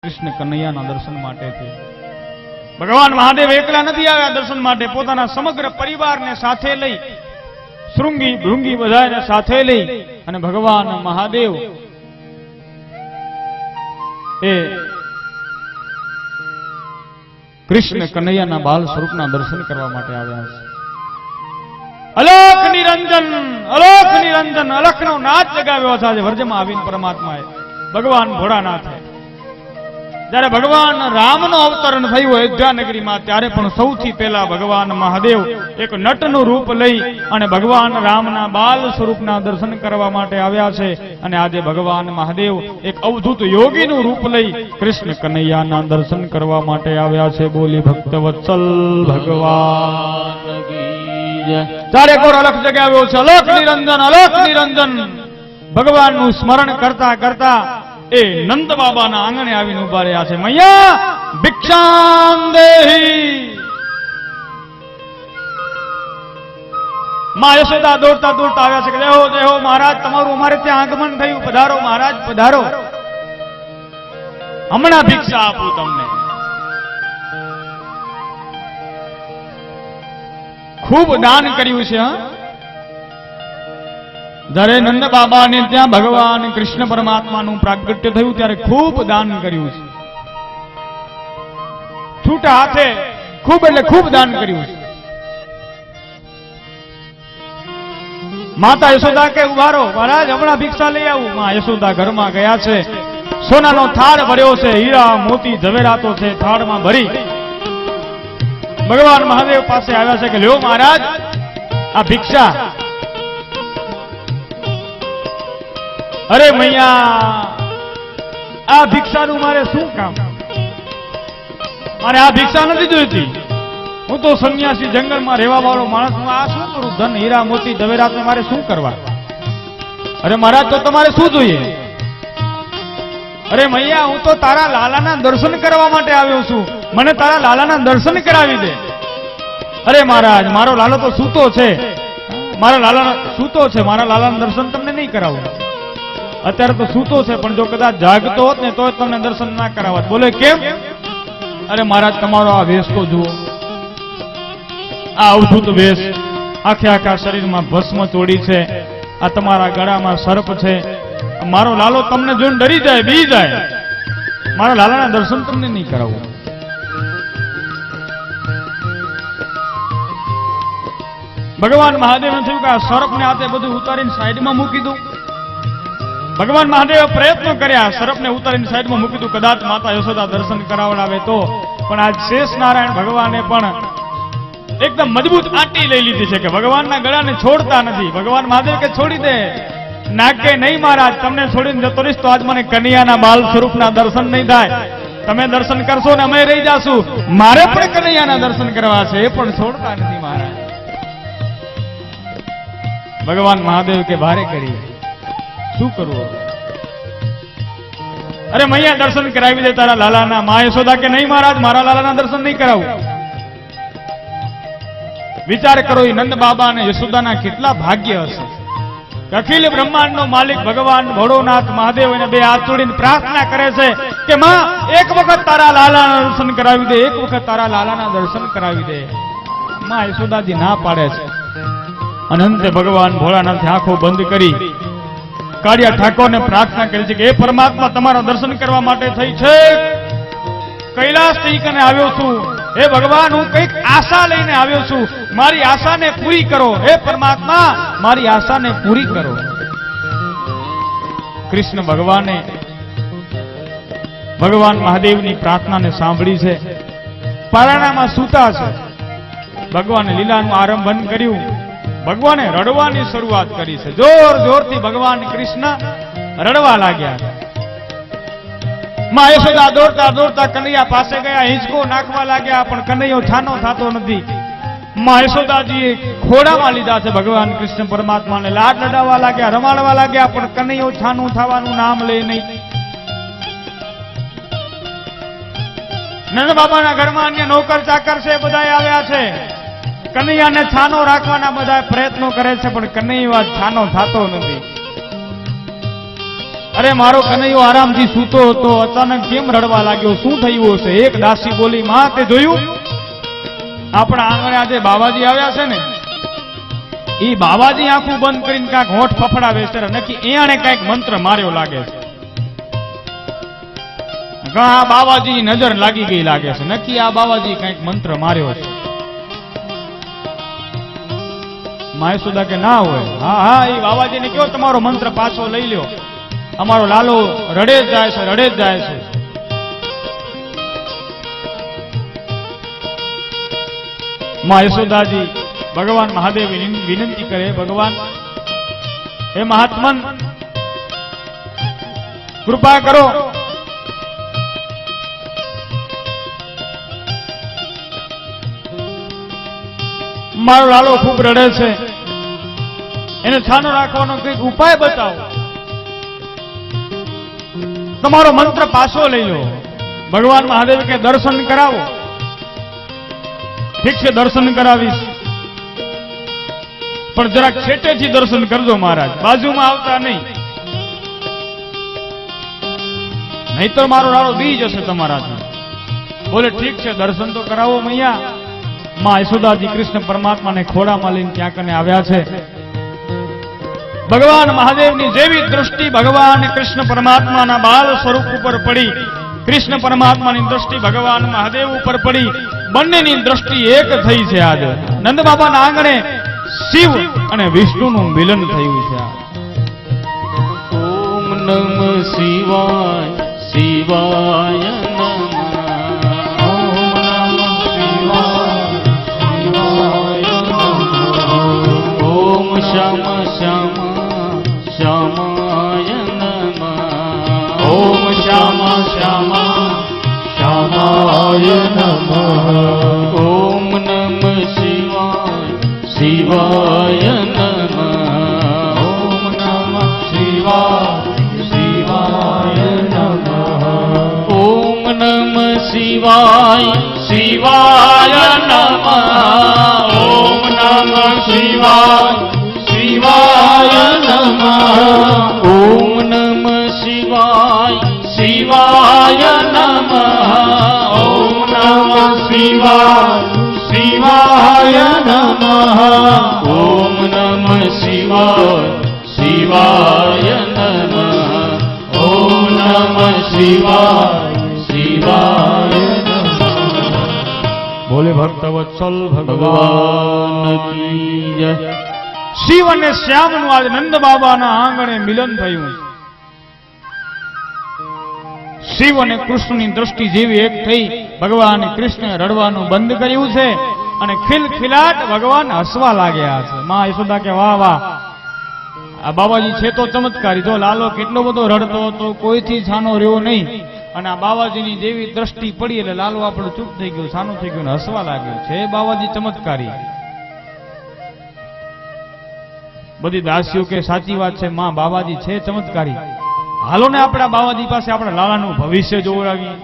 કૃષ્ણ કનૈયાના દર્શન માટે થઈ. ભગવાન મહાદેવ એકલા નથી આવ્યા દર્શન માટે, પોતાના સમગ્ર પરિવારને સાથે લઈ, શૃંગી ભૃંગી બધાને સાથે લઈ અને ભગવાન મહાદેવ એ કૃષ્ણ કનૈયાના બાલ સ્વરૂપના દર્શન કરવા માટે આવ્યા છે. અલોક નિરંજન અલખનો નાચ જગાવ્યો છે આજે વર્જમાં આવીને પરમાત્માએ. ભગવાન ભોળાનાથે જ્યારે ભગવાન રામનો અવતરણ થયું અયોધ્યા નગરીમાં, ત્યારે પણ સૌથી પહેલા ભગવાન મહાદેવ એક નટનું રૂપ લઈ અને ભગવાન રામના બાલ સ્વરૂપના દર્શન કરવા માટે આવ્યા છે. અને આજે ભગવાન મહાદેવ એક અવધૂત યોગીનું રૂપ લઈ કૃષ્ણ કનૈયાના દર્શન કરવા માટે આવ્યા છે. બોલી ભક્ત વત્સલ ભગવાન ચારે કોર અલખ જગાવ્યો છે. અલોક નિરંજન ભગવાનનું સ્મરણ કરતા કરતા એ નંદ બાબાના આંગણે આવીને ઉભા રહ્યા છે. મૈયા ભિક્ષામ દેહી. માં યશોદા દોડતા દોડતા આવ્યા છે કે જય હો મહારાજ, તમારું અમારે ત્યાં આગમન થયું, પધારો મહારાજ પધારો, હમણાં ભિક્ષા આપું તમને. ખૂબ દાન કર્યું છે. જ્યારે નંદ બાબાને ત્યાં ભગવાન કૃષ્ણ પરમાત્માનું પ્રાગટ્ય થયું ત્યારે ખૂબ દાન કર્યું છે. છૂટા હાથે ખૂબ એટલે ખૂબ દાન કર્યું છે. માતા યશોદા કે ઉભારો મહારાજ, હમણાં ભિક્ષા લઈ આવું. માં યશોદા ઘરમાં ગયા છે. સોનાનો થાળ ભર્યો છે, હીરા મોતી ઝવેરાતો છે થાળમાં ભરી ભગવાન મહાદેવ પાસે આવ્યા છે કે લ્યો મહારાજ આ ભિક્ષા. અરે મૈયા, આ ભિક્ષાનું મારે શું કામ? મારે આ ભિક્ષા નથી જોઈતી. હું તો સંન્યાસી જંગલમાં રહેવા વાળો માણસ, હું આ શું કરું? ધન હીરા મોતી ઝવેરાત મારે શું કરવા? અરે મહારાજ તો તમારે શું જોઈએ? અરે મૈયા, હું તો તારા લાલાના દર્શન કરવા માટે આવ્યો છું, મને તારા લાલાના દર્શન કરાવી દે. અરે મહારાજ, મારો લાલો તો સૂતો છે, મારા લાલાના દર્શન તમને નહીં કરાવું. અત્યારે તો સૂતો છે, પણ જો કદાચ જાગતો હોત ને તો તમને દર્શન ના કરાવત. બોલે કેમ? અરે મહારાજ, તમારો આ વેશ તો જુઓ, આ અવધૂત વેશ, આખા શરીરમાં ભસ્મ ચોડી છે, આ તમારા ગળામાં સર્પ છે. મારો લાલો તમને જોઈને ડરી જાય, બી જાય. મારા લાલાના દર્શન તમને નહીં કરાવું. ભગવાન મહાદેવને થયું કે આ સર્પને હાથે બધું ઉતારીને સાઈડમાં મૂકી દઉં. ભગવાન મહાદેવે પ્રયત્નો કર્યા, સર્પને ઉતારીને સાઈડમાં મૂકી દઉં, કદાચ માતા યશોદા દર્શન કરાવડાવે તો. પણ આજ શેષ નારાયણ ભગવાને પણ એકદમ મજબૂત આંટી લઈ લીધી છે કે ભગવાનના ગળાને છોડતા નથી. ભગવાન મહાદેવ કે છોડી દે. નાકે નહીં મહારાજ, તમને છોડીને જતો રહીશ તો આજ મને કનૈયાના બાલ સ્વરૂપના દર્શન નહીં થાય. તમે દર્શન કરશો ને અમે રહી જાશું. મારે પણ કનૈયાના દર્શન કરવા છે, એ પણ છોડતા નથી મહારાજ. ભગવાન મહાદેવ કે ભારે કરી, શું કરવું? અરે મૈયા દર્શન કરાવી દે તારા લાલાના. મા યશોદા કે નહીં મહારાજ, મારા લાલાના દર્શન નહીં કરાવું. વિચાર કરો, એ નંદ બાબા અને યશોદાના કેટલા ભાગ્ય હશે. અખિલ બ્રહ્માંડનો માલિક ભગવાન ભોળોનાથ મહાદેવ એને બે હાથ જોડીને પ્રાર્થના કરે છે કે માં, એક વખત તારા લાલાના દર્શન કરાવી દે, એક વખત તારા લાલાના દર્શન કરાવી દે. માં યશોદાજી ના પાડે છે. અને અંતે ભગવાન ભોળાનાથે આંખો બંધ કરી કાળિયા ઠાકોરને પ્રાર્થના કરી છે કે એ પરમાત્મા તમારા દર્શન કરવા માટે થઈ છે, કૈલાસ થી કને આવ્યો છું. હે ભગવાન, હું કઈક આશા લઈને આવ્યો છું, મારી આશાને પૂરી કરો. હે પરમાત્મા, મારી આશાને પૂરી કરો. કૃષ્ણ ભગવાને ભગવાન મહાદેવની પ્રાર્થનાને સાંભળી છે. પારણામાં સૂતા છે. ભગવાને લીલાનું આરંભન કર્યું. ભગવાને રડવાની શરૂઆત કરી છે. જોર જોરથી ભગવાન કૃષ્ણ રડવા લાગ્યા. માં યશોદા દોડતા દોડતા કનૈયા પાસે ગયા, હિંચકો નાખવા લાગ્યા, પણ કનૈયો છાનો થતો નથી. માં યશોદાજીએ ખોડામાં લીધા છે ભગવાન કૃષ્ણ પરમાત્માને, લાડ લડાવવા લાગ્યા, રમાડવા લાગ્યા, પણ કનૈયો છાનું થવાનું નામ લે નહીં. નંદ બાબાના ઘરમાં અન્ય નોકર ચાકર છે, બધા આવ્યા છે. કનૈયાને છાનો રાખવાના બધા પ્રયત્નો કરે છે, પણ કનૈયો છાનો થતો નથી. અરે મારો કનૈયો આરામથી સૂતો હતો, અચાનક કેમ રડવા લાગ્યો, શું થયું હશે? એક દાસી બોલી, માં તે જોયું આપણા આંગણે આજે બાવાજી આવ્યા છે ને, ઈ બાવાજી આંખું બંધ કરીને કાંઈક હોઠ ફફડાવે છે, નક્કી એણે કાંઈક મંત્ર માર્યો લાગે છે. આ બાવાજી નજર લાગી ગઈ લાગે છે, નક્કી આ બાવાજી કાંઈક મંત્ર માર્યો છે. માં યશોદા કે ના હોય, હા હા એ બાવાજીને કયો તમારો મંત્ર પાછો લઈ લ્યો, અમારો લાલો રડે જ જાય છે, રડે જ જાય છે. માં યશોદાજી ભગવાન મહાદેવ વિનંતી કરે, ભગવાન હે મહાત્મન કૃપા કરો, મારો લાલો ખૂબ રડે છે, એને છાનો રાખવાનો કંઈક ઉપાય બતાવો, તમારો મંત્ર પાછો લઈ લો. ભગવાન મહાદેવ કે દર્શન કરાવો. ઠીક છે, દર્શન કરાવીશ, પણ જરાક છેટેથી દર્શન કરજો મહારાજ, બાજુમાં આવતા નહીં, નહીતર મારો લાલો બી જશે તમારાથી. બોલે ઠીક છે, દર્શન તો કરાવો મૈયા. માં યશોદાજી કૃષ્ણ પરમાત્માને ખોળામાં લઈને ત્યાં કને આવ્યા છે. ભગવાન મહાદેવની જેવી દ્રષ્ટિ ભગવાન કૃષ્ણ પરમાત્માના બાલ સ્વરૂપ ઉપર પડી, કૃષ્ણ પરમાત્માની દ્રષ્ટિ ભગવાન મહાદેવ ઉપર પડી, બંનેની દ્રષ્ટિ એક થઈ છે. આજે નંદ બાબાના આંગણે શિવ અને વિષ્ણુનું મિલન થયું છે. ઓમ નમઃ શિવાય શિવાય નમઃ. શ્યામ શ્યામ શ્યામાય નમઃ. ઓમ શ્યામ શ્યામ શ્યામાય નમઃ. ઓમ નમઃ શિવાય શિવાય નમઃ. ઓમ નમઃ શિવાય શિવાય નમઃ. ઓમ નમઃ શિવાય શિવાય નમઃ. ઓમ નમઃ શિવાય શિવાય નમઃ. ઓમ નમઃ શિવાય શિવાય નમઃ. ઓમ નમઃ શિવાય શિવાય નમઃ. ઓમ નમઃ શિવાય શિવાય નમઃ. ઓમ નમઃ શિવાય શિવાય નમઃ. બોલે ભક્તવત્સલ ભગવાન કી જય. શિવ અને શ્યામનું આજે નંદ બાબાના આંગણે મિલન થયું. શિવ અને કૃષ્ણની દ્રષ્ટિ જેવી એક થઈ, ભગવાન કૃષ્ણે રડવાનું બંધ કર્યું છે અને ખિલખિલાટ ભગવાન હસવા લાગ્યા છે. માં યશોદા કે વાહ વાહ, આ બાબાજી છે તો ચમત્કારી. જો લાલો કેટલો બધો રડતો હતો, કોઈથી છાનો રહ્યો નહીં, અને આ બાબાજીની જેવી દ્રષ્ટિ પડી એટલે લાલો આપણું ચૂપ થઈ ગયું, છાનું થઈ ગયું, હસવા લાગ્યું છે. બાબાજી ચમત્કારી. બધી દાસીઓ કે સાચી વાત છે, માં બાબાજી છે ચમત્કારી. હાલો ને આપણા બાબાજી પાસે આપણા લાલાનું ભવિષ્ય જોવડાવીએ.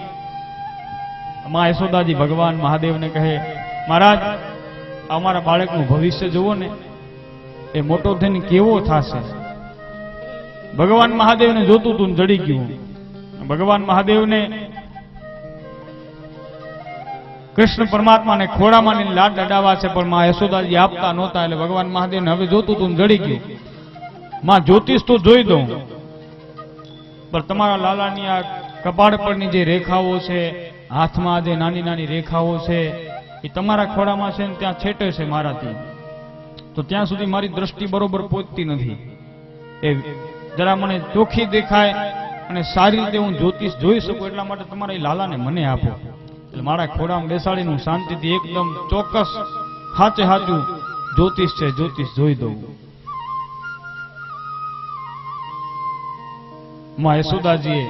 માં યશોદાજી ભગવાન મહાદેવને કહે, મહારાજ અમારા બાળકનું ભવિષ્ય જોવો ને, એ મોટો થઈને કેવો થશે. ભગવાન મહાદેવને જોતું તું જડી ગયું. ભગવાન મહાદેવને કૃષ્ણ પરમાત્માને ખોળામાં લઈને લાડ લડાવા છે, પણ માં યશોદાજી આપતા નહોતા, એટલે ભગવાન મહાદેવને હવે જોતું તું જડી ગયું. માં જ્યોતિષ તો જોઈ દઉં, પણ તમારા લાલાની આ કપાળ પરની જે રેખાઓ છે, હાથમાં જે નાની નાની રેખાઓ છે, એ તમારા ખોળામાં છે ને ત્યાં છેટે છે મારાથી, તો ત્યાં સુધી મારી દ્રષ્ટિ બરોબર પહોંચતી નથી. એ જરા મને ચોખ્ખી દેખાય અને સારી રીતે હું જ્યોતિષ જોઈ શકું, એટલા માટે તમારા એ લાલાને મને આપો. એટલે મારા ખોળામાં બેસાડીને હું શાંતિથી એકદમ ચોક્કસ સાચે સાચું જ્યોતિષ છે જ્યોતિષ જોઈ દઉં. માં યશોદાજીએ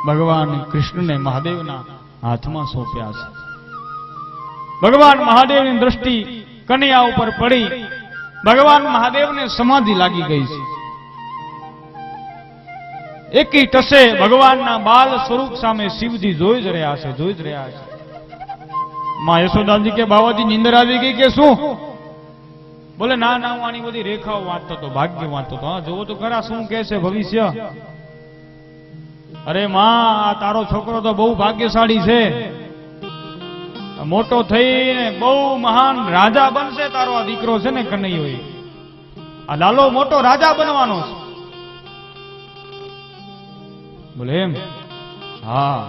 ભગવાન કૃષ્ણને મહાદેવના હાથમાં સોંપ્યા છે. ભગવાન મહાદેવની દ્રષ્ટિ કનૈયા ઉપર પડી, ભગવાન મહાદેવને સમાધિ લાગી ગઈ છે. એકી ટસે ભગવાનના બાલ સ્વરૂપ સામે શિવજી જોઈ જ રહ્યા છે, જોઈ જ રહ્યા છે. માં યશોદાજી કે બાવાજી નીંદર આવી ગઈ કે શું? બોલે ના ના, હું આની બધી રેખાઓ વાંચતો હતો, ભાગ્ય વાંચતો હતો. હા જોવો તો ખરા શું કહે છે ભવિષ્ય. અરે માં, આ તારો છોકરો તો બહુ ભાગ્યશાળી છે, મોટો થઈને બહુ મહાન રાજા બનશે. તારો આ દીકરો છે ને કનૈયો, આ લાલો મોટો રાજા બનવાનો છે. બોલે એમ? હા.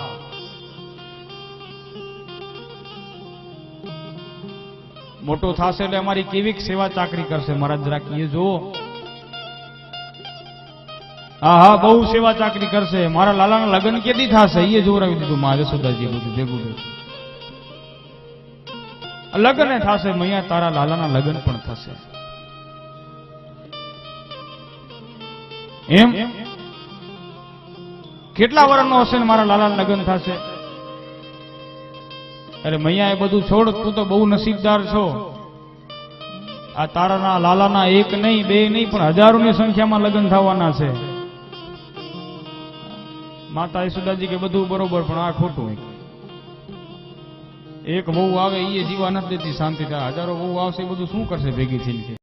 મોટો થશે એટલે અમારી કેવી સેવા ચાકરી કરશે મહારાજ, જરાક એ જો. હા હા, બહુ સેવા ચાકરી કરશે. મારા લાલાના લગ્ન કેદી થશે એ જોરાવી દીધું મા યશોદાજી. બધું ભેગું ભેગું લગ્ન થશે મૈયા, તારા લાલાના લગ્ન પણ થશે. એમ કેટલા વર્ષનો હશે ને મારા લાલાના લગ્ન થશે? અરે મૈયા, એ બધું છોડ, તું તો બહુ નસીબદાર છો. આ તારાના લાલાના એક નહીં, બે નહીં, પણ હજારોની સંખ્યામાં લગ્ન થવાના છે. માતા યશોદાજી કે બધું બરોબર, પણ આ ખોટું. એક વહુ આવે એ જીવા નથી દેતી શાંતિ. હજારો વહુ આવશે, બધું શું કરશે ભેગી થઈને?